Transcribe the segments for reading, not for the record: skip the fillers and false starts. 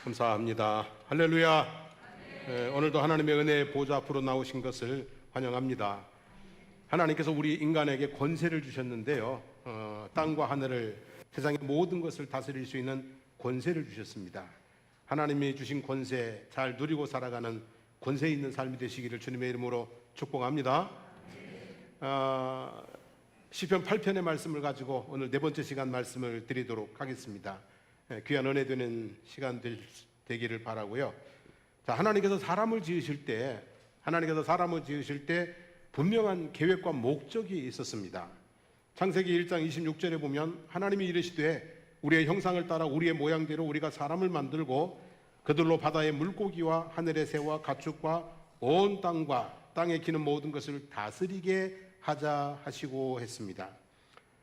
감사합니다. 할렐루야. 오늘도 하나님의 은혜의 보좌 앞으로 나오신 것을 환영합니다. 하나님께서 우리 인간에게 권세를 주셨는데요, 땅과 하늘을, 세상의 모든 것을 다스릴 수 있는 권세를 주셨습니다. 하나님이 주신 권세 잘 누리고 살아가는 권세 있는 삶이 되시기를 주님의 이름으로 축복합니다. 시편 8편의 말씀을 가지고 오늘 네 번째 시간 말씀을 드리도록 하겠습니다. 귀한 은혜 되는 시간 되기를 바라고요. 자, 하나님께서 사람을 지으실 때 분명한 계획과 목적이 있었습니다. 창세기 1장 26절에 보면 하나님이 이르시되 우리의 형상을 따라 우리의 모양대로 우리가 사람을 만들고 그들로 바다의 물고기와 하늘의 새와 가축과 온 땅과 땅에 기는 모든 것을 다스리게 하자 하시고 했습니다.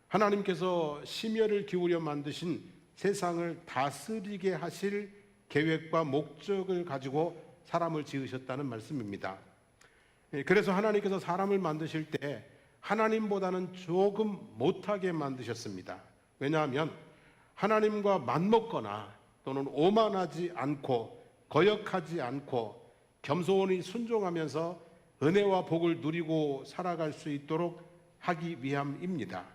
하나님께서 심혈을 기울여 만드신 세상을 다스리게 하실 계획과 목적을 가지고 사람을 지으셨다는 말씀입니다. 그래서 하나님께서 사람을 만드실 때 하나님보다는 조금 못하게 만드셨습니다. 왜냐하면 하나님과 맞먹거나 또는 오만하지 않고 거역하지 않고 겸손히 순종하면서 은혜와 복을 누리고 살아갈 수 있도록 하기 위함입니다.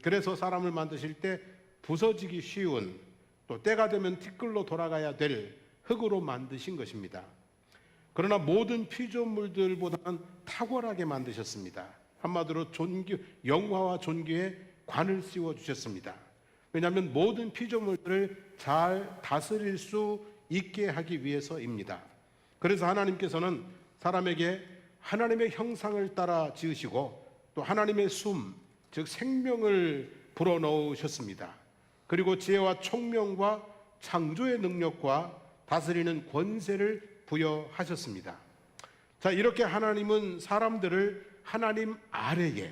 그래서 사람을 만드실 때 부서지기 쉬운, 또 때가 되면 티끌로 돌아가야 될 흙으로 만드신 것입니다. 그러나 모든 피조물들보다는 탁월하게 만드셨습니다. 한마디로 영화와 존귀에 관을 씌워 주셨습니다. 왜냐하면 모든 피조물들을 잘 다스릴 수 있게 하기 위해서입니다. 그래서 하나님께서는 사람에게 하나님의 형상을 따라 지으시고 또 하나님의 숨, 즉 생명을 불어넣으셨습니다. 그리고 지혜와 총명과 창조의 능력과 다스리는 권세를 부여하셨습니다. 자, 이렇게 하나님은 사람들을 하나님 아래에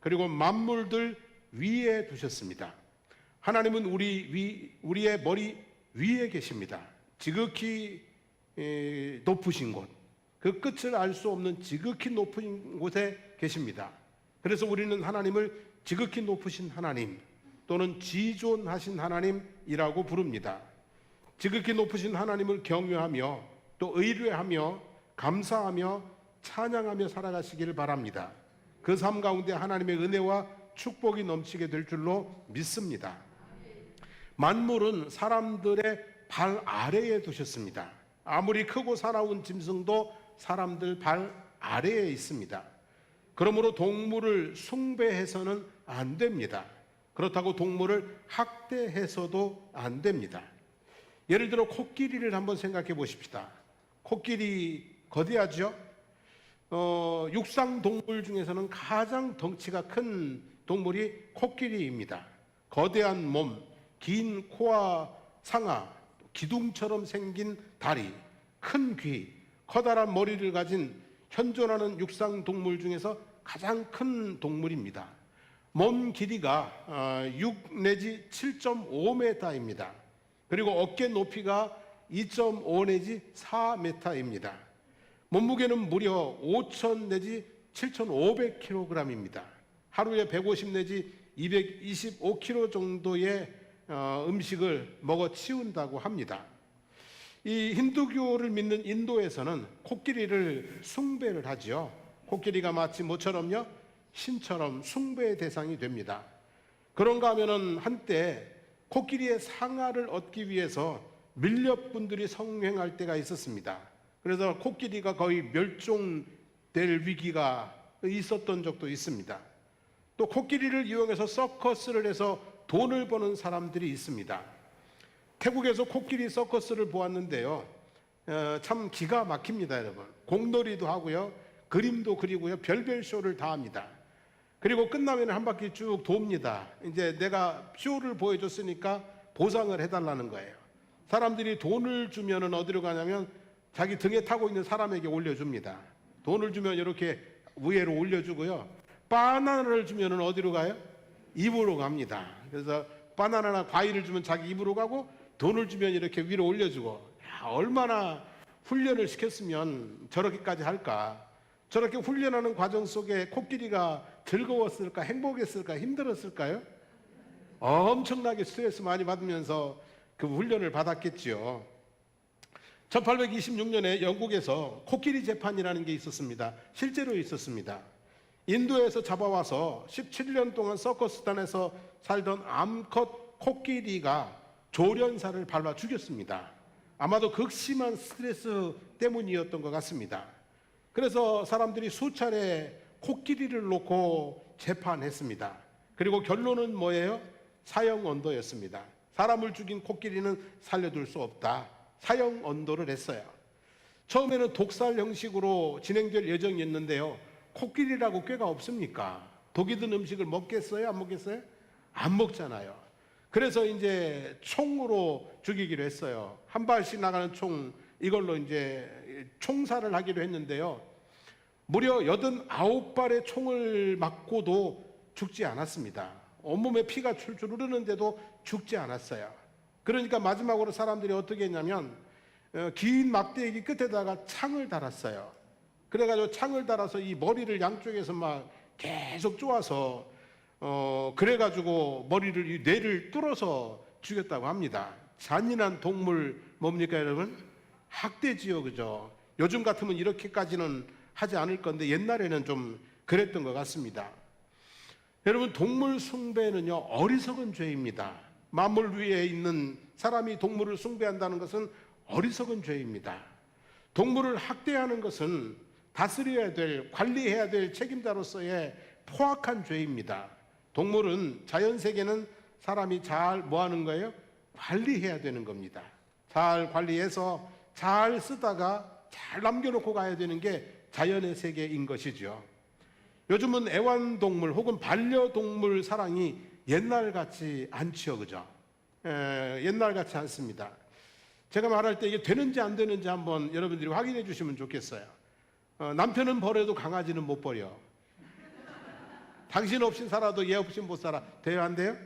그리고 만물들 위에 두셨습니다. 하나님은 우리의 머리 위에 계십니다. 지극히 높으신 곳, 그 끝을 알 수 없는 지극히 높은 곳에 계십니다. 그래서 우리는 하나님을 지극히 높으신 하나님 또는 지존하신 하나님이라고 부릅니다. 지극히 높으신 하나님을 경외하며 또 의뢰하며 감사하며 찬양하며 살아가시기를 바랍니다. 그 삶 가운데 하나님의 은혜와 축복이 넘치게 될 줄로 믿습니다. 만물은 사람들의 발 아래에 두셨습니다. 아무리 크고 사나운 짐승도 사람들 발 아래에 있습니다. 그러므로 동물을 숭배해서는 안 됩니다. 그렇다고 동물을 학대해서도 안 됩니다. 예를 들어 코끼리를 한번 생각해 보십시다. 코끼리 거대하죠? 육상 동물 중에서는 가장 덩치가 큰 동물이 코끼리입니다. 거대한 몸, 긴 코와 상아, 기둥처럼 생긴 다리, 큰 귀, 커다란 머리를 가진 현존하는 육상 동물 중에서 가장 큰 동물입니다. 몸 길이가 6 내지 7.5m입니다. 그리고 어깨 높이가 2.5 내지 4m입니다. 몸무게는 무려 5,000 내지 7,500kg입니다. 하루에 150 내지 225kg 정도의 음식을 먹어 치운다고 합니다. 이 힌두교를 믿는 인도에서는 코끼리를 숭배를 하죠. 코끼리가 마치 뭐처럼요? 신처럼 숭배의 대상이 됩니다. 그런가 하면은 한때 코끼리의 상아를 얻기 위해서 밀렵꾼들이 성행할 때가 있었습니다. 그래서 코끼리가 거의 멸종될 위기가 있었던 적도 있습니다. 또 코끼리를 이용해서 서커스를 해서 돈을 버는 사람들이 있습니다. 태국에서 코끼리 서커스를 보았는데요, 참 기가 막힙니다. 여러분, 공놀이도 하고요, 그림도 그리고요, 별별 쇼를 다 합니다. 그리고 끝나면 한 바퀴 쭉 돕니다. 이제 내가 쇼를 보여줬으니까 보상을 해달라는 거예요. 사람들이 돈을 주면은 어디로 가냐면 자기 등에 타고 있는 사람에게 올려줍니다. 돈을 주면 이렇게 위로 올려주고요, 바나나를 주면은 어디로 가요? 입으로 갑니다. 그래서 바나나나 과일을 주면 자기 입으로 가고, 돈을 주면 이렇게 위로 올려주고. 얼마나 훈련을 시켰으면 저렇게까지 할까? 저렇게 훈련하는 과정 속에 코끼리가 즐거웠을까, 행복했을까, 힘들었을까요? 엄청나게 스트레스 많이 받으면서 그 훈련을 받았겠죠. 1826년에 영국에서 코끼리 재판이라는 게 있었습니다. 실제로 있었습니다. 인도에서 잡아와서 17년 동안 서커스단에서 살던 암컷 코끼리가 조련사를 밟아 죽였습니다. 아마도 극심한 스트레스 때문이었던 것 같습니다. 그래서 사람들이 수차례 코끼리를 놓고 재판했습니다. 그리고 결론은 뭐예요? 사형 언도였습니다. 사람을 죽인 코끼리는 살려둘 수 없다. 사형 언도를 했어요. 처음에는 독살 형식으로 진행될 예정이었는데요. 코끼리라고 꾀가 없습니까? 독이 든 음식을 먹겠어요? 안 먹겠어요? 안 먹잖아요. 그래서 이제 총으로 죽이기로 했어요. 한 발씩 나가는 총, 이걸로 이제 총살을 하기로 했는데요. 무려 89발의 총을 맞고도 죽지 않았습니다. 온몸에 피가 출출 흐르는데도 죽지 않았어요. 그러니까 마지막으로 사람들이 어떻게 했냐면 긴 막대기 끝에다가 창을 달았어요. 그래가지고 창을 달아서 이 머리를 양쪽에서 막 계속 쪼아서 그래가지고 머리를, 이 뇌를 뚫어서 죽였다고 합니다. 잔인한 동물 뭡니까 여러분? 학대지요, 그죠? 요즘 같으면 이렇게까지는 하지 않을 건데 옛날에는 좀 그랬던 것 같습니다. 여러분, 동물 숭배는요 어리석은 죄입니다. 만물 위에 있는 사람이 동물을 숭배한다는 것은 어리석은 죄입니다. 동물을 학대하는 것은 다스려야 될, 관리해야 될 책임자로서의 포악한 죄입니다. 동물은, 자연세계는 사람이 잘 뭐 하는 거예요? 관리해야 되는 겁니다. 잘 관리해서 잘 쓰다가 잘 남겨놓고 가야 되는 게 자연의 세계인 것이죠. 요즘은 애완동물 혹은 반려동물 사랑이 옛날 같지 않죠, 그죠? 옛날 같지 않습니다. 제가 말할 때 이게 되는지 안 되는지 한번 여러분들이 확인해 주시면 좋겠어요. 남편은 버려도 강아지는 못 버려. 당신 없이 살아도 얘 없이 못 살아. 돼요, 안 돼요?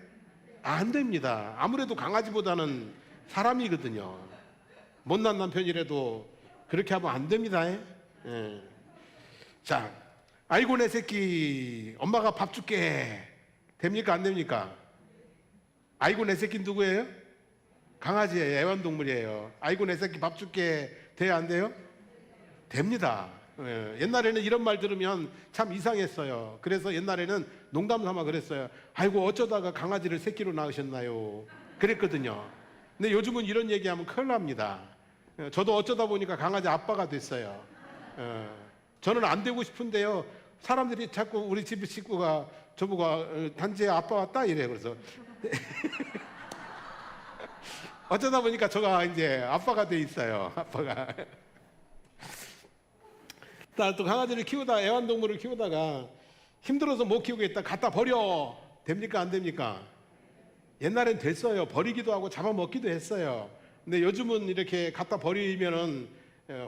안 됩니다. 아무래도 강아지보다는 사람이거든요. 못난 남편이라도 그렇게 하면 안 됩니다. 예. 자, 아이고 내 새끼 엄마가 밥 줄게. 됩니까, 안 됩니까? 아이고 내 새끼 누구예요? 강아지예요. 애완동물이에요. 아이고 내 새끼 밥 줄게. 돼요, 안 돼요? 됩니다. 예. 옛날에는 이런 말 들으면 참 이상했어요. 그래서 옛날에는 농담 삼아 그랬어요. 아이고 어쩌다가 강아지를 새끼로 낳으셨나요? 그랬거든요. 근데 요즘은 이런 얘기하면 큰일 납니다. 저도 어쩌다 보니까 강아지 아빠가 됐어요. 저는 안 되고 싶은데요. 사람들이 자꾸 우리 집 식구가 저보고 단지의 아빠 왔다 이래. 그래서 어쩌다 보니까 저가 이제 아빠가 돼 있어요. 아빠가. 또 강아지를 키우다, 애완동물을 키우다가 힘들어서 못 키우겠다, 갖다 버려. 됩니까, 안 됩니까? 옛날엔 됐어요. 버리기도 하고 잡아먹기도 했어요. 근데 요즘은 이렇게 갖다 버리면은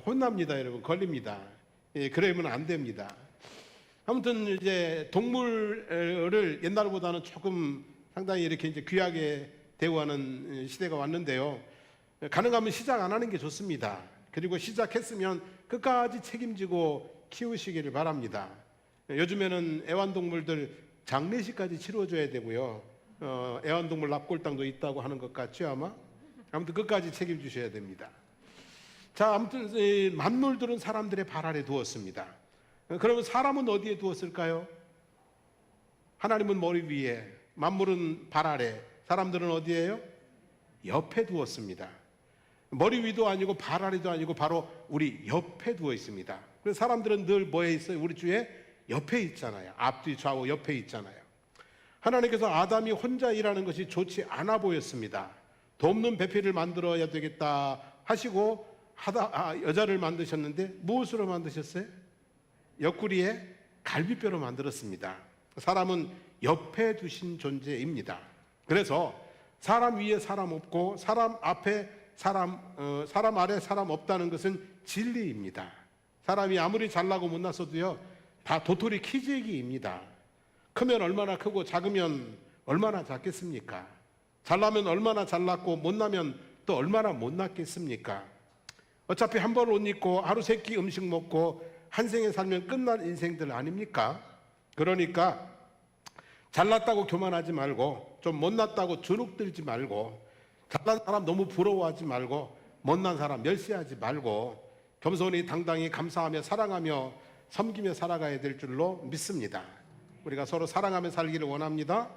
혼납니다, 여러분. 걸립니다. 예, 그러면 안 됩니다. 아무튼 이제 동물을 옛날보다는 조금 상당히 이렇게 이제 귀하게 대우하는 시대가 왔는데요. 가능하면 시작 안 하는 게 좋습니다. 그리고 시작했으면 끝까지 책임지고 키우시기를 바랍니다. 요즘에는 애완동물들 장례식까지 치러줘야 되고요. 애완동물 납골당도 있다고 하는 것 같죠, 아마? 아무튼 끝까지 책임주셔야 됩니다. 자, 아무튼 만물들은 사람들의 발 아래 두었습니다. 그러면 사람은 어디에 두었을까요? 하나님은 머리 위에, 만물은 발 아래, 사람들은 어디에요? 옆에 두었습니다. 머리 위도 아니고 발 아래도 아니고 바로 우리 옆에 두어 있습니다. 그래서 사람들은 늘 뭐에 있어요? 우리 주의 옆에 있잖아요. 앞뒤 좌우 옆에 있잖아요. 하나님께서 아담이 혼자 일하는 것이 좋지 않아 보였습니다. 돕는 배필을 만들어야 되겠다 하시고 여자를 만드셨는데 무엇으로 만드셨어요? 옆구리에 갈비뼈로 만들었습니다. 사람은 옆에 두신 존재입니다. 그래서 사람 위에 사람 없고 사람 앞에 사람 아래 사람 없다는 것은 진리입니다. 사람이 아무리 잘나고 못났어도요, 다 도토리 키재기입니다. 크면 얼마나 크고 작으면 얼마나 작겠습니까? 잘나면 얼마나 잘났고 못나면 또 얼마나 못났겠습니까? 어차피 한 번 옷 입고 하루 세 끼 음식 먹고 한 생에 살면 끝난 인생들 아닙니까? 그러니까 잘났다고 교만하지 말고 좀 못났다고 주눅들지 말고 잘난 사람 너무 부러워하지 말고 못난 사람 멸시하지 말고 겸손히 당당히 감사하며 사랑하며 섬기며 살아가야 될 줄로 믿습니다. 우리가 서로 사랑하며 살기를 원합니다.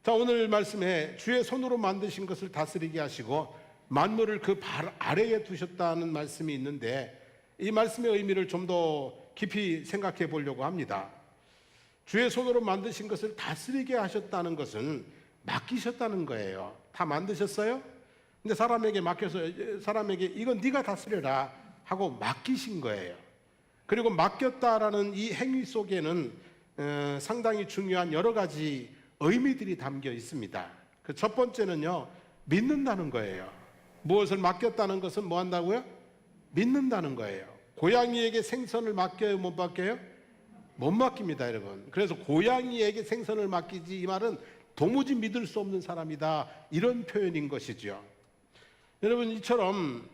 자, 오늘 말씀에 주의 손으로 만드신 것을 다스리게 하시고 만물을 그 발 아래에 두셨다는 말씀이 있는데, 이 말씀의 의미를 좀 더 깊이 생각해 보려고 합니다. 주의 손으로 만드신 것을 다스리게 하셨다는 것은 맡기셨다는 거예요. 다 만드셨어요? 근데 사람에게 맡겨서 사람에게 이건 네가 다스려라 하고 맡기신 거예요. 그리고 맡겼다라는 이 행위 속에는 상당히 중요한 여러 가지 의미들이 담겨 있습니다. 그 첫 번째는요, 믿는다는 거예요. 무엇을 맡겼다는 것은 뭐 한다고요? 믿는다는 거예요. 고양이에게 생선을 맡겨요, 못 맡겨요? 못 맡깁니다, 여러분. 그래서 고양이에게 생선을 맡기지, 이 말은 도무지 믿을 수 없는 사람이다, 이런 표현인 것이죠. 여러분, 이처럼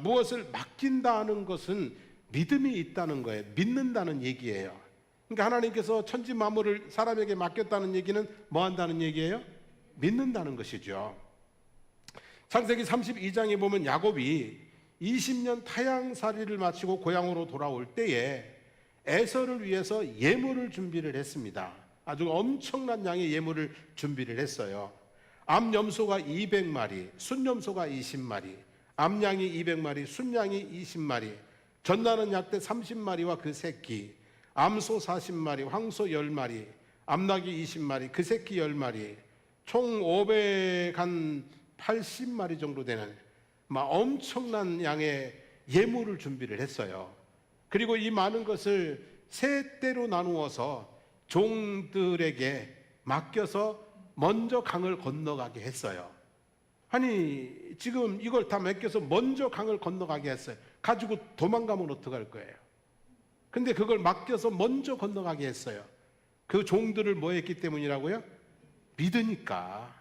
무엇을 맡긴다는 것은 믿음이 있다는 거예요. 믿는다는 얘기예요. 그러니까 하나님께서 천지 만물을 사람에게 맡겼다는 얘기는 뭐 한다는 얘기예요? 믿는다는 것이죠. 창세기 32장에 보면 야곱이 20년 타향살이를 마치고 고향으로 돌아올 때에 에서를 위해서 예물을 준비를 했습니다. 아주 엄청난 양의 예물을 준비를 했어요. 암염소가 200마리, 순염소가 20마리, 암양이 200마리, 순양이 20마리, 전나는 약대 30마리와 그 새끼, 암소 40마리, 황소 10마리, 암낙이 20마리, 그 새끼 10마리, 총 580마리 정도 되는 막 엄청난 양의 예물을 준비를 했어요. 그리고 이 많은 것을 세 대로 나누어서 종들에게 맡겨서 먼저 강을 건너가게 했어요. 아니, 지금 이걸 다 맡겨서 먼저 강을 건너가게 했어요. 가지고 도망가면 어떡할 거예요? 근데 그걸 맡겨서 먼저 건너가게 했어요. 그 종들을 뭐 했기 때문이라고요? 믿으니까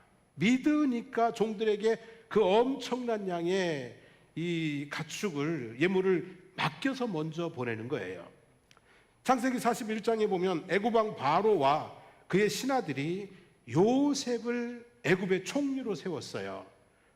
종들에게 그 엄청난 양의 이 가축을, 예물을 맡겨서 먼저 보내는 거예요. 창세기 41장에 보면 애굽왕 바로와 그의 신하들이 요셉을 애굽의 총리로 세웠어요.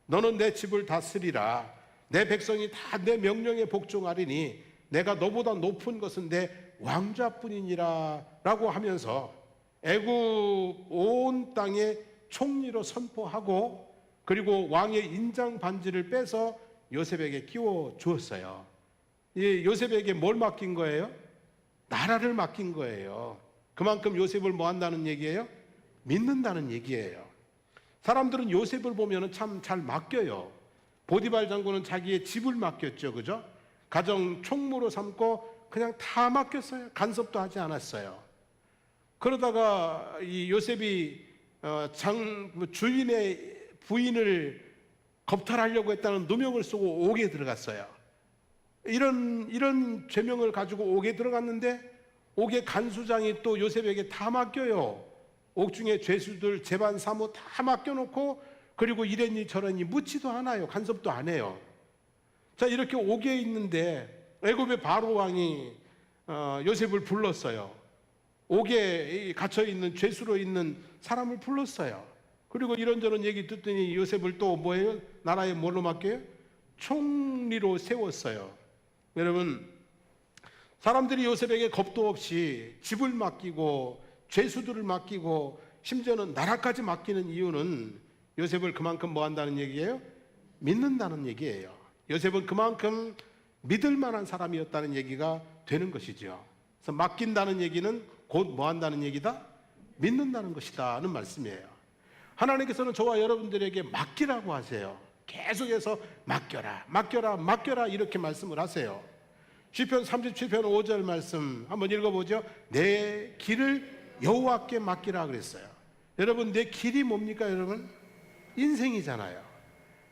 너는 내 집을 다스리라. 내 백성이 다 내 명령에 복종하리니 내가 너보다 높은 것은 내 왕자뿐이니라 라고 하면서 애굽 온 땅에 총리로 선포하고, 그리고 왕의 인장 반지를 빼서 요셉에게 끼워 주었어요. 이 요셉에게 뭘 맡긴 거예요? 나라를 맡긴 거예요. 그만큼 요셉을 뭐 한다는 얘기예요? 믿는다는 얘기예요. 사람들은 요셉을 보면 참 잘 맡겨요. 보디발 장군은 자기의 집을 맡겼죠, 그죠? 가정 총무로 삼고 그냥 다 맡겼어요. 간섭도 하지 않았어요. 그러다가 이 요셉이 주인의 부인을 겁탈하려고 했다는 누명을 쓰고 옥에 들어갔어요. 이런 죄명을 가지고 옥에 들어갔는데, 옥의 간수장이 또 요셉에게 다 맡겨요. 옥중에 죄수들 재반 사무 다 맡겨놓고, 그리고 이랬니 저랬니 묻지도 않아요. 간섭도 안 해요. 자, 이렇게 옥에 있는데 애굽의 바로 왕이 요셉을 불렀어요. 옥에 갇혀있는 죄수로 있는 사람을 불렀어요. 그리고 이런저런 얘기 듣더니 요셉을 또 뭐예요? 나라에 뭘로 맡겨요? 총리로 세웠어요. 여러분, 사람들이 요셉에게 겁도 없이 집을 맡기고 죄수들을 맡기고 심지어는 나라까지 맡기는 이유는 요셉을 그만큼 뭐 한다는 얘기예요? 믿는다는 얘기예요. 요셉은 그만큼 믿을 만한 사람이었다는 얘기가 되는 것이죠. 그래서 맡긴다는 얘기는 곧 뭐 한다는 얘기다? 믿는다는 것이다 하는 말씀이에요. 하나님께서는 저와 여러분들에게 맡기라고 하세요. 계속해서 맡겨라, 맡겨라, 맡겨라 이렇게 말씀을 하세요. 시편 37편 5절 말씀 한번 읽어보죠. 내 길을 여호와께 맡기라 그랬어요. 여러분, 내 길이 뭡니까? 여러분, 인생이잖아요.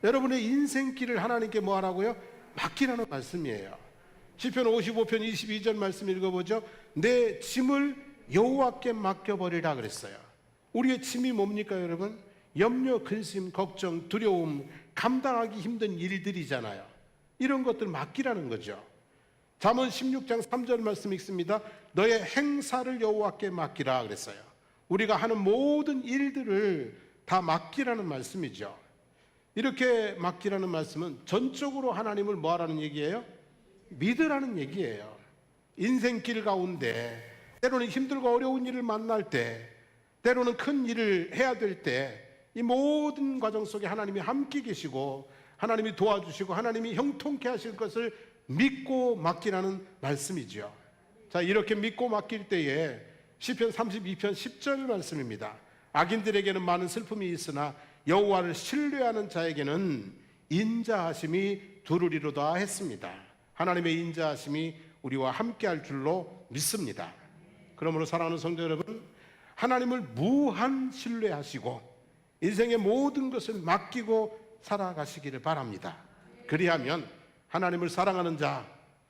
여러분의 인생길을 하나님께 뭐 하라고요? 맡기라는 말씀이에요. 시편 55편 22절 말씀 읽어보죠. 내 짐을 여호와께 맡겨버리라 그랬어요. 우리의 짐이 뭡니까 여러분? 염려, 근심, 걱정, 두려움, 감당하기 힘든 일들이잖아요. 이런 것들 맡기라는 거죠. 잠언 16장 3절 말씀 읽습니다. 너의 행사를 여호와께 맡기라 그랬어요. 우리가 하는 모든 일들을 다 맡기라는 말씀이죠. 이렇게 맡기라는 말씀은 전적으로 하나님을 뭐하라는 얘기예요? 믿으라는 얘기예요. 인생길 가운데 때로는 힘들고 어려운 일을 만날 때, 때로는 큰 일을 해야 될 때, 이 모든 과정 속에 하나님이 함께 계시고 하나님이 도와주시고 하나님이 형통케 하실 것을 믿고 맡기라는 말씀이죠. 자, 이렇게 믿고 맡길 때에 시편 32편 10절 말씀입니다. 악인들에게는 많은 슬픔이 있으나 여호와를 신뢰하는 자에게는 인자하심이 두루리로다 했습니다. 하나님의 인자하심이 우리와 함께할 줄로 믿습니다. 그러므로 사랑하는 성도 여러분, 하나님을 무한 신뢰하시고 인생의 모든 것을 맡기고 살아가시기를 바랍니다. 그리하면 하나님을 사랑하는 자,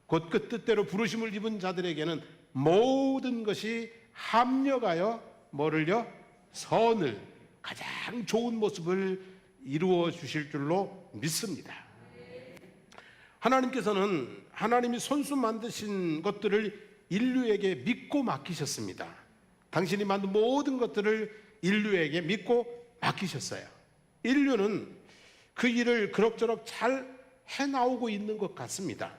곧 그 뜻대로 부르심을 입은 자들에게는 모든 것이 합력하여 뭐를요? 선을, 가장 좋은 모습을 이루어 주실 줄로 믿습니다. 하나님께서는 하나님이 손수 만드신 것들을 인류에게 믿고 맡기셨습니다. 당신이 만든 모든 것들을 인류에게 믿고 맡기셨어요. 인류는 그 일을 그럭저럭 잘 해나오고 있는 것 같습니다.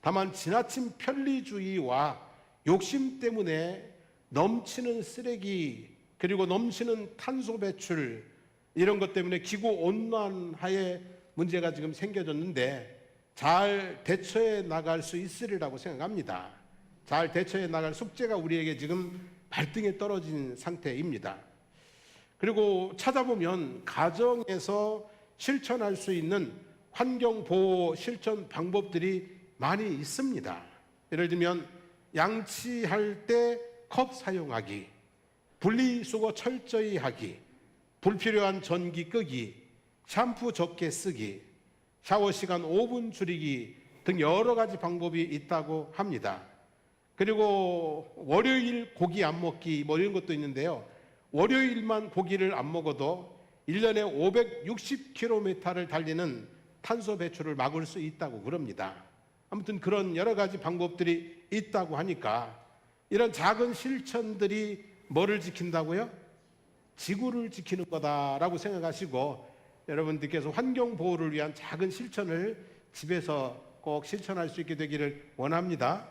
다만 지나친 편리주의와 욕심 때문에 넘치는 쓰레기, 그리고 넘치는 탄소 배출, 이런 것 때문에 기후 온난화의 문제가 지금 생겨졌는데 잘 대처해 나갈 수 있으리라고 생각합니다. 잘 대처해 나갈 숙제가 우리에게 지금 발등에 떨어진 상태입니다. 그리고 찾아보면 가정에서 실천할 수 있는 환경보호 실천 방법들이 많이 있습니다. 예를 들면 양치할 때 컵 사용하기, 분리수거 철저히 하기, 불필요한 전기 끄기, 샴푸 적게 쓰기, 샤워 시간 5분 줄이기 등 여러 가지 방법이 있다고 합니다. 그리고 월요일 고기 안 먹기 뭐 이런 것도 있는데요. 월요일만 고기를 안 먹어도 1년에 560km를 달리는 탄소 배출을 막을 수 있다고 그럽니다. 아무튼 그런 여러 가지 방법들이 있다고 하니까 이런 작은 실천들이 뭐를 지킨다고요? 지구를 지키는 거다라고 생각하시고 여러분들께서 환경 보호를 위한 작은 실천을 집에서 꼭 실천할 수 있게 되기를 원합니다.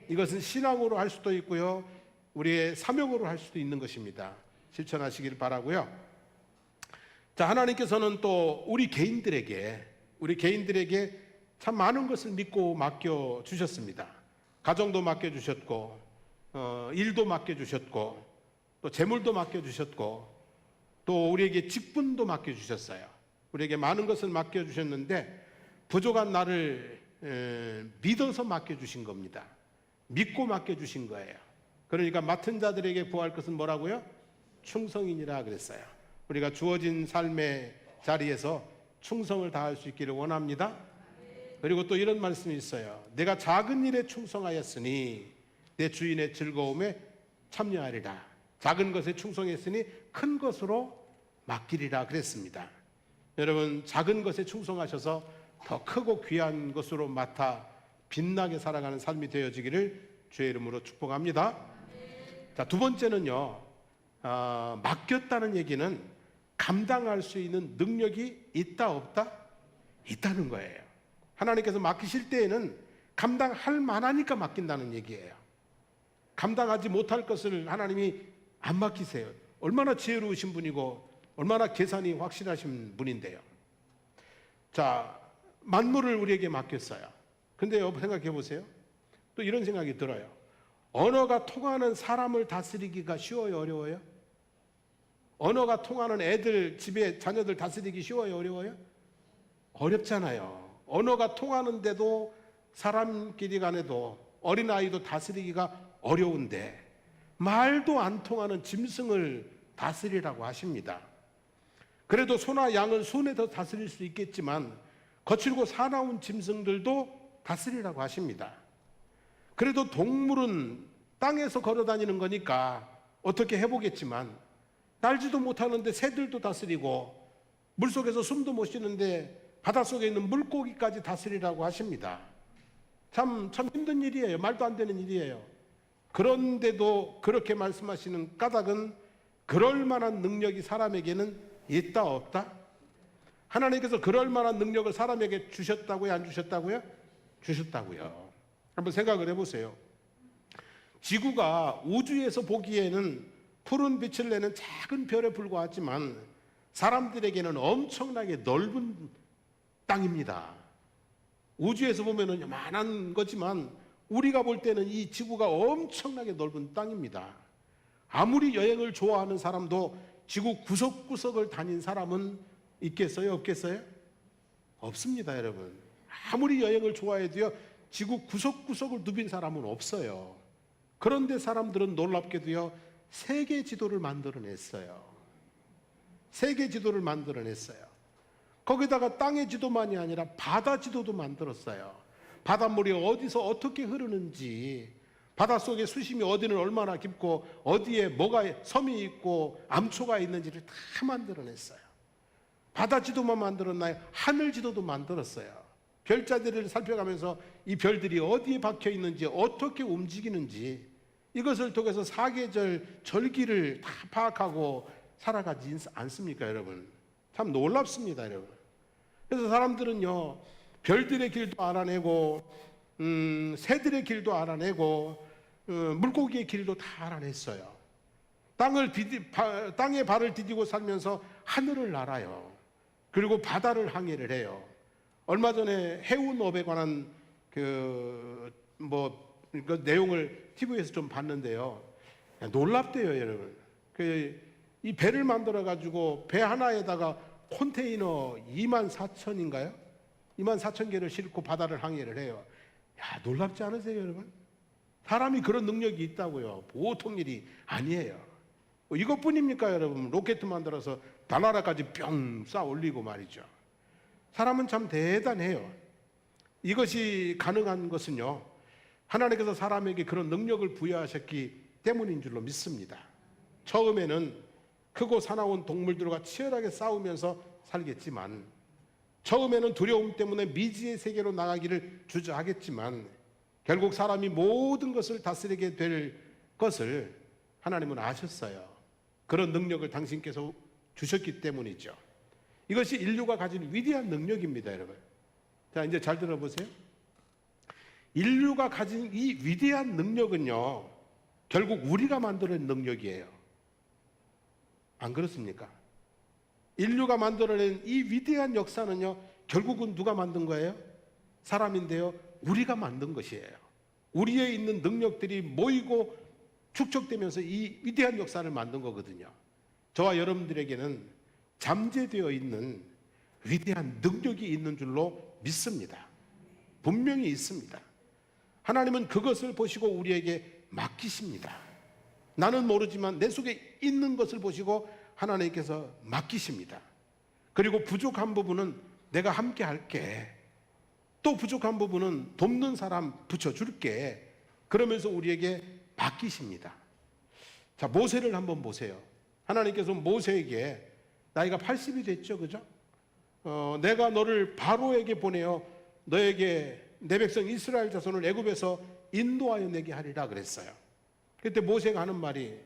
이것은 신앙으로 할 수도 있고요, 우리의 사명으로 할 수도 있는 것입니다. 실천하시길 바라고요. 자, 하나님께서는 또 우리 개인들에게 참 많은 것을 믿고 맡겨 주셨습니다. 가정도 맡겨 주셨고, 일도 맡겨 주셨고, 또 재물도 맡겨 주셨고, 또 우리에게 직분도 맡겨 주셨어요. 우리에게 많은 것을 맡겨 주셨는데 부족한 나를 믿어서 맡겨 주신 겁니다. 믿고 맡겨 주신 거예요. 그러니까 맡은 자들에게 구할 것은 뭐라고요? 충성이니라 그랬어요. 우리가 주어진 삶의 자리에서 충성을 다할 수 있기를 원합니다. 그리고 또 이런 말씀이 있어요. 내가 작은 일에 충성하였으니 내 주인의 즐거움에 참여하리라. 작은 것에 충성했으니 큰 것으로 맡기리라 그랬습니다. 여러분, 작은 것에 충성하셔서 더 크고 귀한 것으로 맡아 빛나게 살아가는 삶이 되어지기를 주의 이름으로 축복합니다. 자, 두 번째는요, 맡겼다는 얘기는 감당할 수 있는 능력이 있다 없다? 있다는 거예요. 하나님께서 맡기실 때에는 감당할 만하니까 맡긴다는 얘기예요. 감당하지 못할 것을 하나님이 안 맡기세요. 얼마나 지혜로우신 분이고 얼마나 계산이 확실하신 분인데요. 자, 만물을 우리에게 맡겼어요. 근데요, 생각해 보세요. 또 이런 생각이 들어요. 언어가 통하는 사람을 다스리기가 쉬워요, 어려워요? 언어가 통하는 애들, 집에 자녀들 다스리기 쉬워요, 어려워요? 어렵잖아요. 언어가 통하는데도 사람끼리 간에도 어린아이도 다스리기가 어려운데 말도 안 통하는 짐승을 다스리라고 하십니다. 그래도 소나 양은 손에서 다스릴 수 있겠지만 거칠고 사나운 짐승들도 다스리라고 하십니다. 그래도 동물은 땅에서 걸어 다니는 거니까 어떻게 해보겠지만 날지도 못하는데 새들도 다스리고 물속에서 숨도 못 쉬는데 바닷속에 있는 물고기까지 다스리라고 하십니다. 참 힘든 일이에요. 말도 안 되는 일이에요. 그런데도 그렇게 말씀하시는 까닭은 그럴 만한 능력이 사람에게는 있다 없다? 하나님께서 그럴 만한 능력을 사람에게 주셨다고요? 안 주셨다고요? 주셨다고요. 한번 생각을 해보세요. 지구가 우주에서 보기에는 푸른 빛을 내는 작은 별에 불과하지만 사람들에게는 엄청나게 넓은 땅입니다. 우주에서 보면은 요만한 거지만 우리가 볼 때는 이 지구가 엄청나게 넓은 땅입니다. 아무리 여행을 좋아하는 사람도 지구 구석구석을 다닌 사람은 있겠어요? 없겠어요? 없습니다, 여러분. 아무리 여행을 좋아해도요, 지구 구석구석을 누빈 사람은 없어요. 그런데 사람들은 놀랍게도요, 세계 지도를 만들어냈어요. 세계 지도를 만들어냈어요. 거기다가 땅의 지도만이 아니라 바다 지도도 만들었어요. 바닷물이 어디서 어떻게 흐르는지, 바닷속에 수심이 어디는 얼마나 깊고 어디에 뭐가 섬이 있고 암초가 있는지를 다 만들어냈어요. 바다 지도만 만들었나요? 하늘 지도도 만들었어요. 별자리를 살펴가면서 이 별들이 어디에 박혀 있는지 어떻게 움직이는지 이것을 통해서 사계절 절기를 다 파악하고 살아가지 않습니까, 여러분? 참 놀랍습니다, 여러분. 그래서 사람들은요, 별들의 길도 알아내고 새들의 길도 알아내고 물고기의 길도 다 알아냈어요. 땅에 발을 디디고 살면서 하늘을 날아요. 그리고 바다를 항해를 해요. 얼마 전에 해운업에 관한 그 내용을 TV에서 좀 봤는데요. 놀랍대요, 여러분. 이 배를 만들어 가지고 배 하나에다가 컨테이너 24,000인가요? 24,000개를 싣고 바다를 항해를 해요. 야, 놀랍지 않으세요, 여러분? 사람이 그런 능력이 있다고요. 보통 일이 아니에요. 이것뿐입니까, 여러분? 로켓 만들어서 달나라까지 뿅 쏴 올리고 말이죠. 사람은 참 대단해요. 이것이 가능한 것은요, 하나님께서 사람에게 그런 능력을 부여하셨기 때문인 줄로 믿습니다. 처음에는 크고 사나운 동물들과 치열하게 싸우면서 살겠지만, 처음에는 두려움 때문에 미지의 세계로 나가기를 주저하겠지만, 결국 사람이 모든 것을 다스리게 될 것을 하나님은 아셨어요. 그런 능력을 당신께서 주셨기 때문이죠. 이것이 인류가 가진 위대한 능력입니다, 여러분. 자, 이제 잘 들어보세요. 인류가 가진 이 위대한 능력은요, 결국 우리가 만들어낸 능력이에요. 안 그렇습니까? 인류가 만들어낸 이 위대한 역사는요, 결국은 누가 만든 거예요? 사람인데요, 우리가 만든 것이에요. 우리에 있는 능력들이 모이고 축적되면서 이 위대한 역사를 만든 거거든요. 저와 여러분들에게는 잠재되어 있는 위대한 능력이 있는 줄로 믿습니다. 분명히 있습니다. 하나님은 그것을 보시고 우리에게 맡기십니다. 나는 모르지만 내 속에 있는 것을 보시고 하나님께서 맡기십니다. 그리고 부족한 부분은 내가 함께 할게. 또 부족한 부분은 돕는 사람 붙여줄게. 그러면서 우리에게 맡기십니다. 자, 모세를 한번 보세요. 하나님께서 모세에게 나이가 80이 됐죠, 그죠? 내가 너를 바로에게 보내어 너에게 내 백성 이스라엘 자손을 애굽에서 인도하여 내게 하리라 그랬어요. 그때 모세가 하는 말이,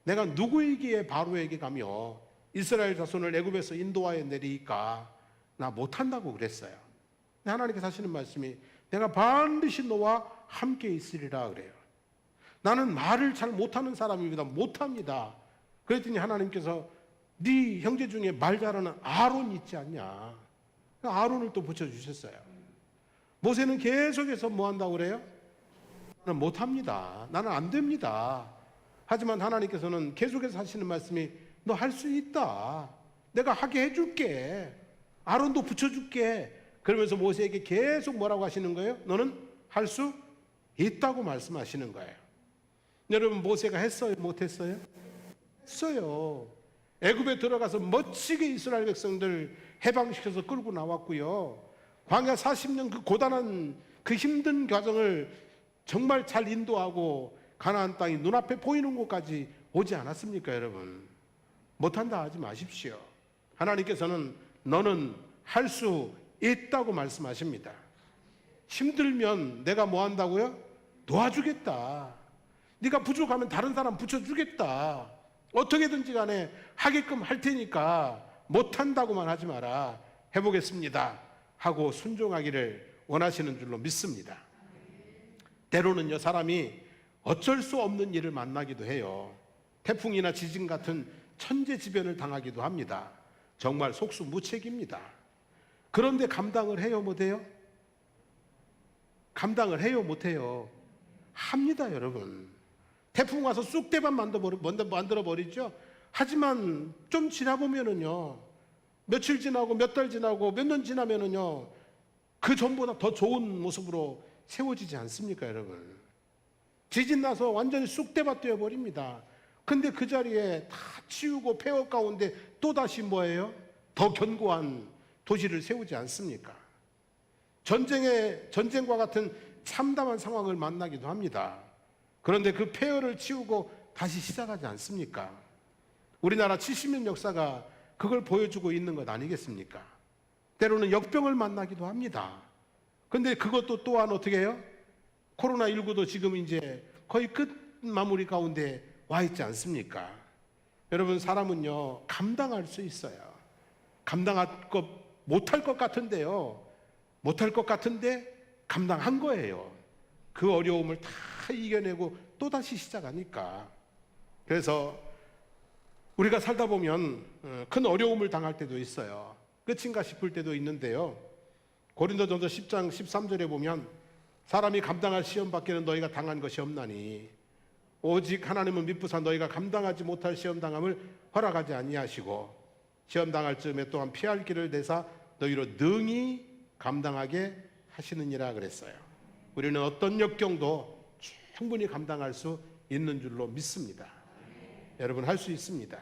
내가 누구에게 바로에게 가며 이스라엘 자손을 애굽에서 인도하여 내리까? 나 못한다고 그랬어요. 하나님께서 하시는 말씀이, 내가 반드시 너와 함께 있으리라 그래요. 나는 말을 잘 못하는 사람입니다. 못합니다. 그랬더니 하나님께서 네 형제 중에 말 잘하는 아론 있지 않냐? 아론을 또 붙여주셨어요. 모세는 계속해서 뭐 한다고 그래요? 나는 못합니다. 나는 안 됩니다. 하지만 하나님께서는 계속해서 하시는 말씀이, 너 할 수 있다. 내가 하게 해줄게. 아론도 붙여줄게. 그러면서 모세에게 계속 뭐라고 하시는 거예요? 너는 할 수 있다고 말씀하시는 거예요. 여러분, 모세가 했어요? 못했어요? 했어요. 애굽에 들어가서 멋지게 이스라엘 백성들 해방시켜서 끌고 나왔고요. 광야 40년 그 고단한 그 힘든 과정을 정말 잘 인도하고 가나안 땅이 눈앞에 보이는 곳까지 오지 않았습니까, 여러분? 못한다 하지 마십시오. 하나님께서는 너는 할 수 있다고 말씀하십니다. 힘들면 내가 뭐 한다고요? 도와주겠다. 네가 부족하면 다른 사람 붙여주겠다. 어떻게든지 간에 하게끔 할 테니까 못한다고만 하지 마라. 해보겠습니다 하고 순종하기를 원하시는 줄로 믿습니다. 때로는요, 사람이 어쩔 수 없는 일을 만나기도 해요. 태풍이나 지진 같은 천재지변을 당하기도 합니다. 정말 속수무책입니다. 그런데 감당을 해요, 못해요? 감당을 해요, 못해요? 합니다, 여러분. 태풍 와서 쑥대밭 만들어버리죠. 하지만 좀 지나보면은요, 며칠 지나고 몇 달 지나고 몇 년 지나면은요, 그 전보다 더 좋은 모습으로 세워지지 않습니까, 여러분? 지진 나서 완전히 쑥대밭 되어버립니다. 근데 그 자리에 다 치우고 폐허 가운데 또다시 뭐예요? 더 견고한 도시를 세우지 않습니까? 전쟁과 같은 참담한 상황을 만나기도 합니다. 그런데 그 폐허를 치우고 다시 시작하지 않습니까? 우리나라 70년 역사가 그걸 보여주고 있는 것 아니겠습니까? 때로는 역병을 만나기도 합니다. 근데 그것도 또한 어떻게 해요? 코로나19도 지금 이제 거의 끝 마무리 가운데 와 있지 않습니까? 여러분, 사람은요, 감당할 수 있어요. 못할 것 같은데요. 못할 것 같은데 감당한 거예요. 그 어려움을 다 이겨내고 또다시 시작하니까. 그래서 우리가 살다 보면 큰 어려움을 당할 때도 있어요. 끝인가 싶을 때도 있는데요. 고린도전서 10장 13절에 보면 사람이 감당할 시험 밖에는 너희가 당한 것이 없나니 오직 하나님은 미쁘사 너희가 감당하지 못할 시험 당함을 허락하지 아니하시고 시험 당할 즈음에 또한 피할 길을 내사 너희로 능히 감당하게 하시느니라 그랬어요. 우리는 어떤 역경도 충분히 감당할 수 있는 줄로 믿습니다. 여러분, 할 수 있습니다.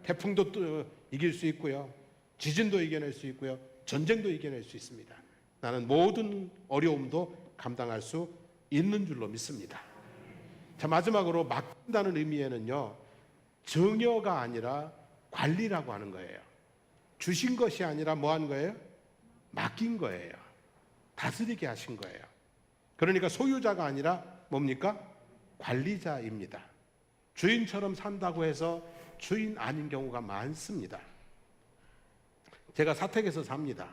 태풍도 또 이길 수 있고요, 지진도 이겨낼 수 있고요, 전쟁도 이겨낼 수 있습니다. 나는 모든 어려움도 감당할 수 있는 줄로 믿습니다. 자, 마지막으로 맡긴다는 의미에는요, 정여가 아니라 관리라고 하는 거예요. 주신 것이 아니라 뭐 한 거예요? 맡긴 거예요. 다스리게 하신 거예요. 그러니까 소유자가 아니라 뭡니까? 관리자입니다. 주인처럼 산다고 해서 주인 아닌 경우가 많습니다. 제가 사택에서 삽니다.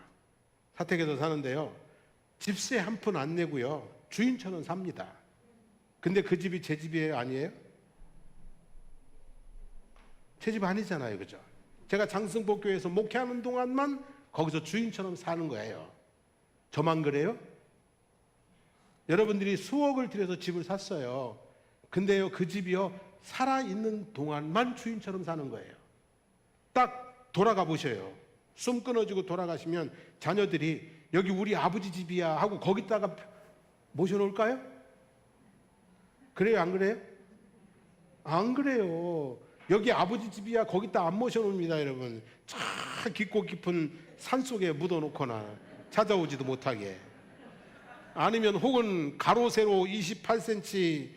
사택에서 사는데요, 집세 한 푼 안 내고요, 주인처럼 삽니다. 근데 그 집이 제 집이 아니에요? 제 집 아니잖아요, 그죠? 제가 장승복교에서 목회하는 동안만 거기서 주인처럼 사는 거예요. 저만 그래요? 여러분들이 수억을 들여서 집을 샀어요. 근데요, 그 집이요, 살아있는 동안만 주인처럼 사는 거예요. 딱 돌아가 보셔요. 숨 끊어지고 돌아가시면 자녀들이 여기 우리 아버지 집이야 하고 거기다가 모셔놓을까요? 그래요, 안 그래요? 안 그래요. 여기 아버지 집이야 거기다 안 모셔놓습니다, 여러분. 저 깊고 깊은 산속에 묻어놓거나 찾아오지도 못하게. 아니면 혹은 가로 세로 28cm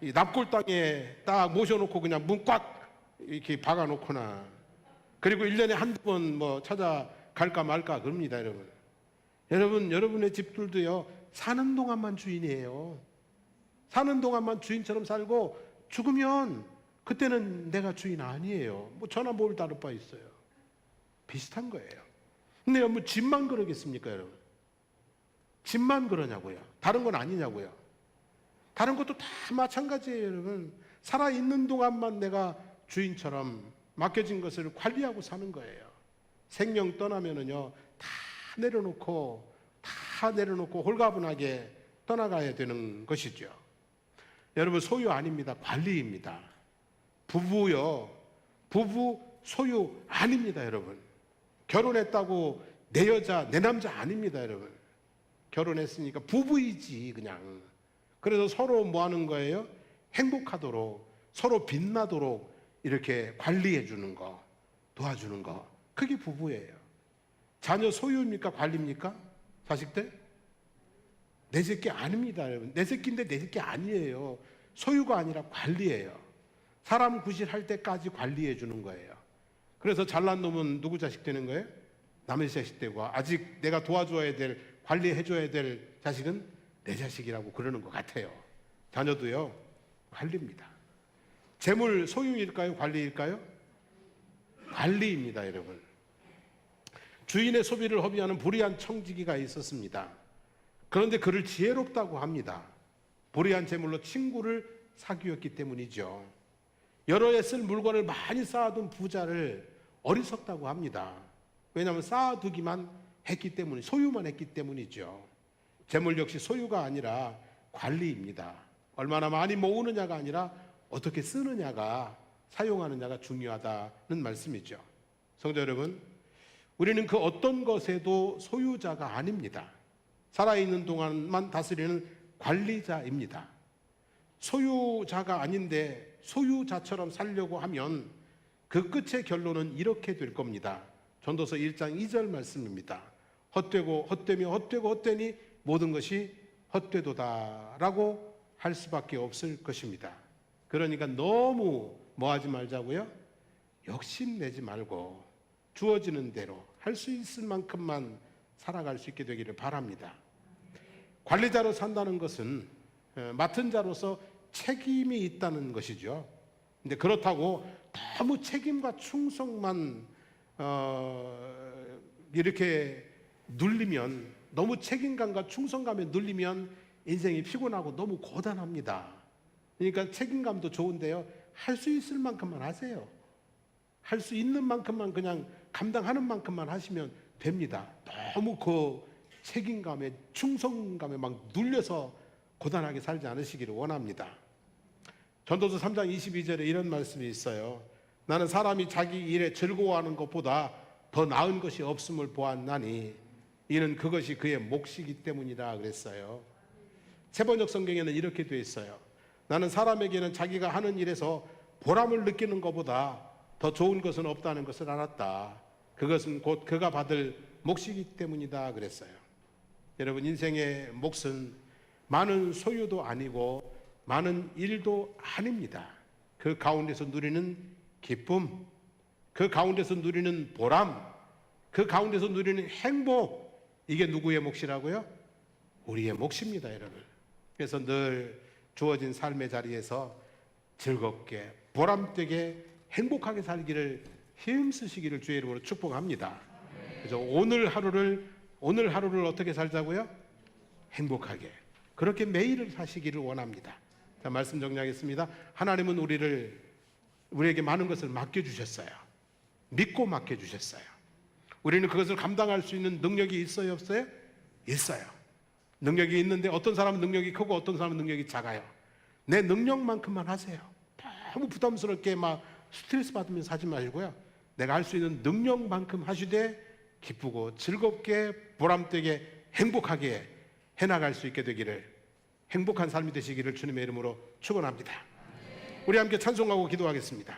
이 납골 땅에 딱 모셔놓고 그냥 문 꽉 이렇게 박아놓거나, 그리고 1년에 한두 번 뭐 찾아갈까 말까 그럽니다, 여러분. 여러분의 집들도요, 사는 동안만 주인이에요. 사는 동안만 주인처럼 살고 죽으면 그때는 내가 주인 아니에요. 뭐 저나 뭘 다를 바 있어요. 비슷한 거예요. 근데 뭐 집만 그러겠습니까, 여러분? 집만 그러냐고요? 다른 건 아니냐고요? 다른 것도 다 마찬가지예요, 여러분. 살아있는 동안만 내가 주인처럼 맡겨진 것을 관리하고 사는 거예요. 생명 떠나면은요, 다 내려놓고 홀가분하게 떠나가야 되는 것이죠. 여러분, 소유 아닙니다. 관리입니다. 부부 소유 아닙니다, 여러분. 결혼했다고 내 여자, 내 남자 아닙니다, 여러분. 결혼했으니까 부부이지, 그냥. 그래서 서로 뭐 하는 거예요? 행복하도록, 서로 빛나도록 이렇게 관리해 주는 거, 도와주는 거. 그게 부부예요. 자녀 소유입니까? 관리입니까? 자식들? 내 새끼 아닙니다, 여러분. 내 새끼인데 내 새끼 아니에요. 소유가 아니라 관리예요. 사람 구실할 때까지 관리해 주는 거예요. 그래서 잘난 놈은 누구 자식 되는 거예요? 남의 자식 되고, 아직 내가 도와줘야 될, 관리해 줘야 될 자식은 내 자식이라고 그러는 것 같아요. 자녀도요, 관리입니다. 재물 소유일까요? 관리일까요? 관리입니다, 여러분. 주인의 소비를 허비하는 불의한 청지기가 있었습니다. 그런데 그를 지혜롭다고 합니다. 불의한 재물로 친구를 사귀었기 때문이죠. 여러 해 쓸 물건을 많이 쌓아둔 부자를 어리석다고 합니다. 왜냐하면 쌓아두기만 했기 때문에, 소유만 했기 때문이죠. 재물 역시 소유가 아니라 관리입니다. 얼마나 많이 모으느냐가 아니라 어떻게 쓰느냐가, 사용하느냐가 중요하다는 말씀이죠. 성도 여러분, 우리는 그 어떤 것에도 소유자가 아닙니다. 살아있는 동안만 다스리는 관리자입니다. 소유자가 아닌데 소유자처럼 살려고 하면 그 끝의 결론은 이렇게 될 겁니다. 전도서 1장 2절 말씀입니다. 헛되고 헛되며 헛되고 헛되니 모든 것이 헛되도다 라고 할 수밖에 없을 것입니다. 그러니까 너무 뭐 하지 말자고요? 욕심내지 말고 주어지는 대로 할 수 있을 만큼만 살아갈 수 있게 되기를 바랍니다. 관리자로 산다는 것은 맡은 자로서 책임이 있다는 것이죠. 근데 그렇다고 너무 책임과 충성만 이렇게 눌리면, 너무 책임감과 충성감에 눌리면 인생이 피곤하고 너무 고단합니다. 그러니까 책임감도 좋은데요, 할 수 있을 만큼만 하세요. 할 수 있는 만큼만, 그냥 감당하는 만큼만 하시면 됩니다. 너무 그 책임감에, 충성감에 막 눌려서 고단하게 살지 않으시기를 원합니다. 전도서 3장 22절에 이런 말씀이 있어요. 나는 사람이 자기 일에 즐거워하는 것보다 더 나은 것이 없음을 보았나니 이는 그것이 그의 몫이기 때문이라 그랬어요. 세번역 성경에는 이렇게 되어 있어요. 나는 사람에게는 자기가 하는 일에서 보람을 느끼는 것보다 더 좋은 것은 없다는 것을 알았다. 그것은 곧 그가 받을 몫이기 때문이다 그랬어요. 여러분, 인생의 몫은 많은 소유도 아니고 많은 일도 아닙니다. 그 가운데서 누리는 기쁨, 그 가운데서 누리는 보람, 그 가운데서 누리는 행복, 이게 누구의 몫이라고요? 우리의 몫입니다, 여러분. 그래서 늘 주어진 삶의 자리에서 즐겁게, 보람되게, 행복하게 살기를 힘쓰시기를 주의 이름으로 축복합니다. 그래서 오늘 하루를 어떻게 살자고요? 행복하게. 그렇게 매일을 사시기를 원합니다. 자, 말씀 정리하겠습니다. 하나님은 우리에게 많은 것을 맡겨주셨어요. 믿고 맡겨주셨어요. 우리는 그것을 감당할 수 있는 능력이 있어요, 없어요? 있어요. 능력이 있는데 어떤 사람은 능력이 크고 어떤 사람은 능력이 작아요. 내 능력만큼만 하세요. 너무 부담스럽게 막 스트레스 받으면서 하지 마시고요. 내가 할 수 있는 능력만큼 하시되 기쁘고 즐겁게 보람되게 행복하게 해나갈 수 있게 되기를, 행복한 삶이 되시기를 주님의 이름으로 축원합니다. 우리 함께 찬송하고 기도하겠습니다.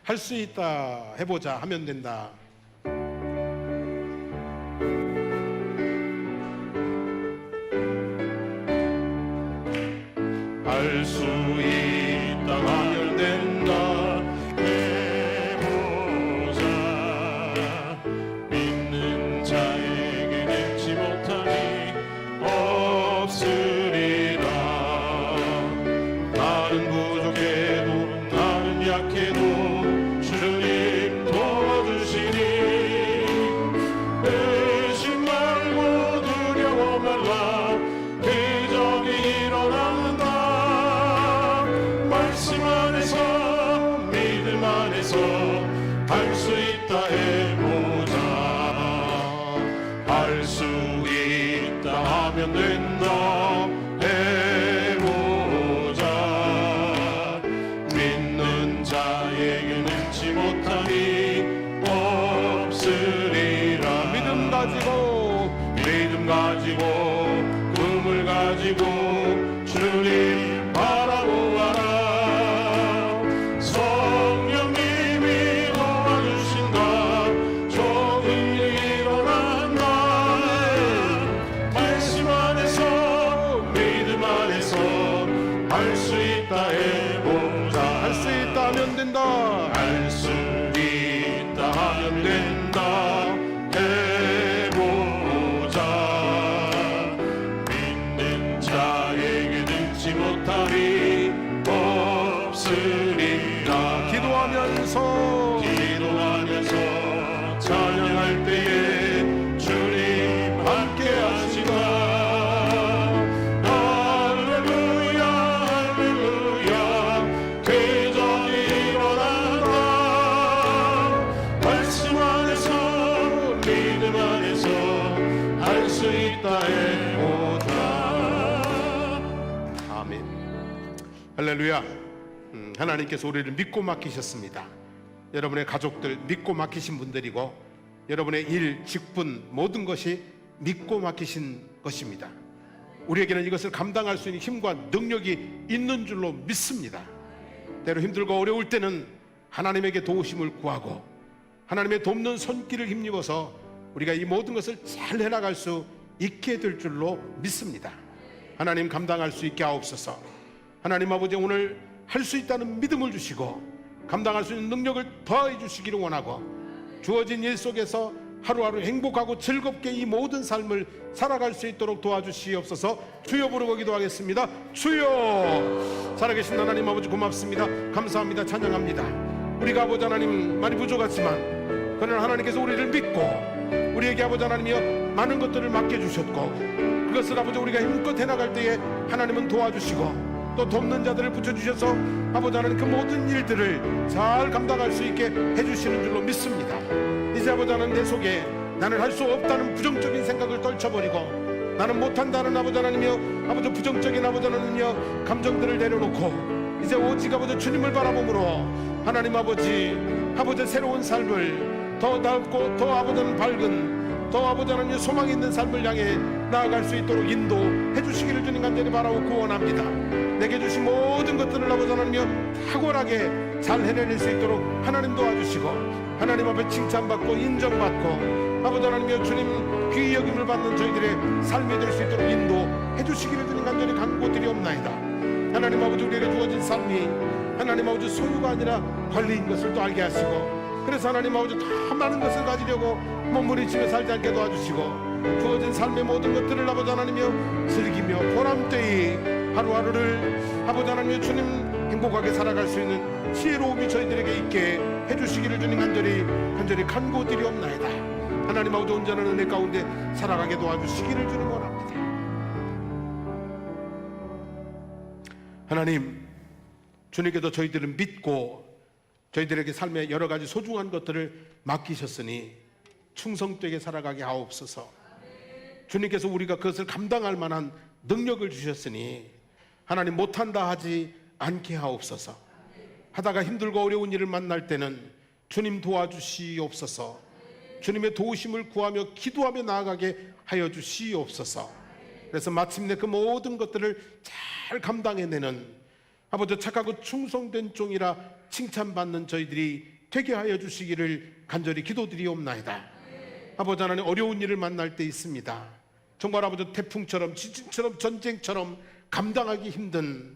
할 수 있다, 해보자, 하면 된다. 할 수 있다, 하면 된다. 해보자. 믿는 자에게 잊지 못하니 없으리라. 나는 부족해도 나는 약해도 주님 도와주시니 의심 말고 두려워 말라. 기적이 일어난다. 말씀 안에서 믿음 안에서 할 수 있다, 해보자. 할 수 있다, 하면 된다. 해보자. 믿는 자에게는 잊지 못하니 없으리라. 믿음 가지고 꿈을 가지고 주님 바라보아라. 성령님이 도와주신다. 좋은 일이 일어난다. 말씀 안에서 믿음 안에서 할 수 있다, 해보자. 할 수 있다 하면 된다. 할 수 있다 하면 된다. 해보자. 믿는 자 있다에 오다. 아멘. 할렐루야. 하나님께서 우리를 믿고 맡기셨습니다. 여러분의 가족들 믿고 맡기신 분들이고, 여러분의 일, 직분 모든 것이 믿고 맡기신 것입니다. 우리에게는 이것을 감당할 수 있는 힘과 능력이 있는 줄로 믿습니다. 때로 힘들고 어려울 때는 하나님에게 도우심을 구하고 하나님의 돕는 손길을 힘입어서 우리가 이 모든 것을 잘 해나갈 수 있게 될 줄로 믿습니다. 하나님 감당할 수 있게 하옵소서. 하나님 아버지, 오늘 할 수 있다는 믿음을 주시고 감당할 수 있는 능력을 더해 주시기를 원하고, 주어진 일 속에서 하루하루 행복하고 즐겁게 이 모든 삶을 살아갈 수 있도록 도와주시옵소서. 주여 부르고 기도하겠습니다. 주여. 살아계신 하나님 아버지, 고맙습니다. 감사합니다. 찬양합니다. 우리가 아버지 하나님 많이 부족하지만 그러나 하나님께서 우리를 믿고 우리에게 아버지 하나님이여 많은 것들을 맡겨주셨고, 그것을 아버지 우리가 힘껏 해나갈 때에 하나님은 도와주시고 또 돕는 자들을 붙여주셔서 아버지 하나님 그 모든 일들을 잘 감당할 수 있게 해주시는 줄로 믿습니다. 이제 아버지 하나님 내 속에 나는 할 수 없다는 부정적인 생각을 떨쳐버리고, 나는 못한다는 아버지 하나님이여 아버지 부정적인 아버지 하나님이여 감정들을 내려놓고 이제 오직 아버지 주님을 바라봄으로 하나님 아버지 새로운 삶을 더 넓고 더 아버지 하나님 밝은 더 아버지 하나님 소망이 있는 삶을 향해 나아갈 수 있도록 인도해 주시기를 주님 간절히 바라고 구원합니다. 내게 주신 모든 것들을 아버지 하나님이여 탁월하게 잘 해낼 수 있도록 하나님 도와주시고, 하나님 앞에 칭찬받고 인정받고 아버지 하나님이여 주님 귀히 여김을 받는 저희들의 삶이 될 수 있도록 인도해 주시기를 주님 간절히 간구드리옵나이다. 하나님 아버지, 우리에게 주어진 삶이 하나님 아버지 소유가 아니라 권리인 것을 또 알게 하시고, 그래서 하나님 아버지 더 많은 것을 가지려고 몸부림치며 살지 않게 도와주시고, 주어진 삶의 모든 것들을 아버지 하나님이여 즐기며 보람되이 하루하루를 아버지 하나님이여 주님 행복하게 살아갈 수 있는 지혜로움이 저희들에게 있게 해주시기를 주님 간절히 간구드리옵나이다. 하나님 아버지 온전한 은혜 가운데 살아가게 도와주시기를 주님 원합니다. 하나님, 주님께서 저희들을 믿고 저희들에게 삶의 여러 가지 소중한 것들을 맡기셨으니 충성되게 살아가게 하옵소서. 주님께서 우리가 그것을 감당할 만한 능력을 주셨으니 하나님 못한다 하지 않게 하옵소서. 하다가 힘들고 어려운 일을 만날 때는 주님 도와주시옵소서. 주님의 도우심을 구하며 기도하며 나아가게 하여 주시옵소서. 그래서 마침내 그 모든 것들을 잘 감당해내는 아버지 착하고 충성된 종이라 칭찬받는 저희들이 되게 하여 주시기를 간절히 기도드리옵나이다. 아버지 하나님, 어려운 일을 만날 때 있습니다. 정말 아버지 태풍처럼 지진처럼 전쟁처럼 감당하기 힘든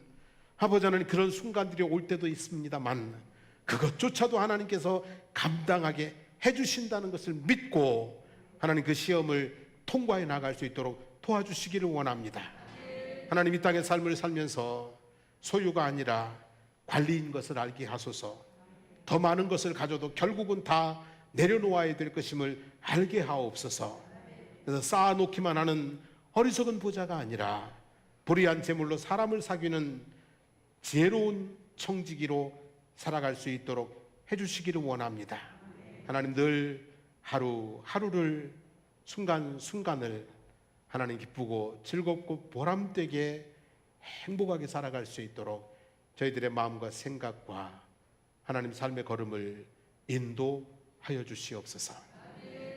아버지 하나님 그런 순간들이 올 때도 있습니다만, 그것조차도 하나님께서 감당하게 해주신다는 것을 믿고 하나님 그 시험을 통과해 나갈 수 있도록 도와주시기를 원합니다. 하나님, 이 땅의 삶을 살면서 소유가 아니라 관리인 것을 알게 하소서. 더 많은 것을 가져도 결국은 다 내려놓아야 될 것임을 알게 하옵소서. 그래서 쌓아놓기만 하는 어리석은 부자가 아니라 불의한 재물로 사람을 사귀는 지혜로운 청지기로 살아갈 수 있도록 해주시기를 원합니다. 하나님, 늘 하루하루를 순간순간을 하나님 기쁘고 즐겁고 보람되게 행복하게 살아갈 수 있도록 저희들의 마음과 생각과 하나님 삶의 걸음을 인도하여 주시옵소서.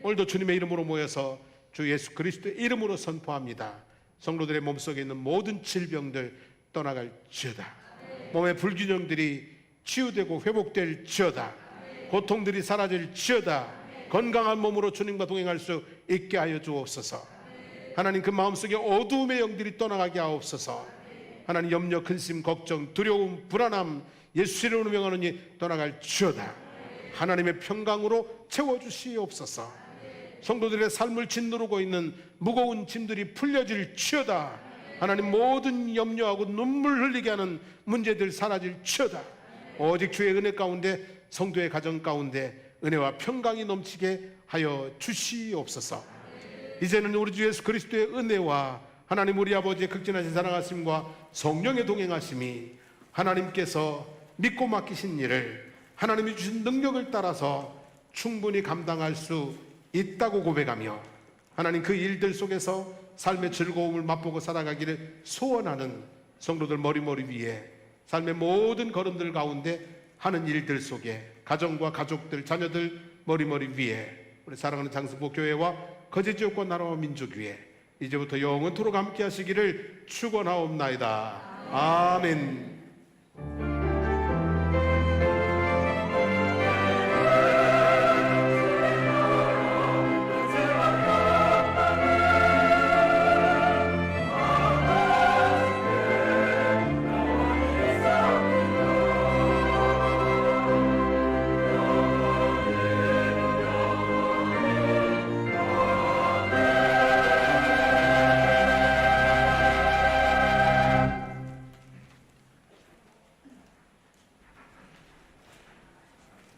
오늘도 주님의 이름으로 모여서 주 예수 그리스도의 이름으로 선포합니다. 성도들의 몸속에 있는 모든 질병들 떠나갈지어다. 몸의 불균형들이 치유되고 회복될지어다. 고통들이 사라질지어다. 건강한 몸으로 주님과 동행할 수 있게 하여 주옵소서. 하나님, 그 마음속에 어두움의 영들이 떠나가게 하옵소서. 하나님, 염려, 근심, 걱정, 두려움, 불안함 예수의 이름으로 명하노니 떠나갈지어다. 하나님의 평강으로 채워주시옵소서. 성도들의 삶을 짓누르고 있는 무거운 짐들이 풀려질지어다. 하나님, 모든 염려하고 눈물 흘리게 하는 문제들 사라질지어다. 오직 주의 은혜 가운데 성도의 가정 가운데 은혜와 평강이 넘치게 하여 주시옵소서. 이제는 우리 주 예수 그리스도의 은혜와 하나님 우리 아버지의 극진하신 사랑하심과 성령의 동행하심이 하나님께서 믿고 맡기신 일을 하나님이 주신 능력을 따라서 충분히 감당할 수 있다고 고백하며 하나님 그 일들 속에서 삶의 즐거움을 맛보고 살아가기를 소원하는 성도들 머리머리 위에 삶의 모든 걸음들 가운데 하는 일들 속에 가정과 가족들, 자녀들 머리머리 위에 우리 사랑하는 장승복교회와 거제지역과 나라와 민족 위에 이제부터 영원토록 함께 하시기를 축원하옵나이다. 아멘.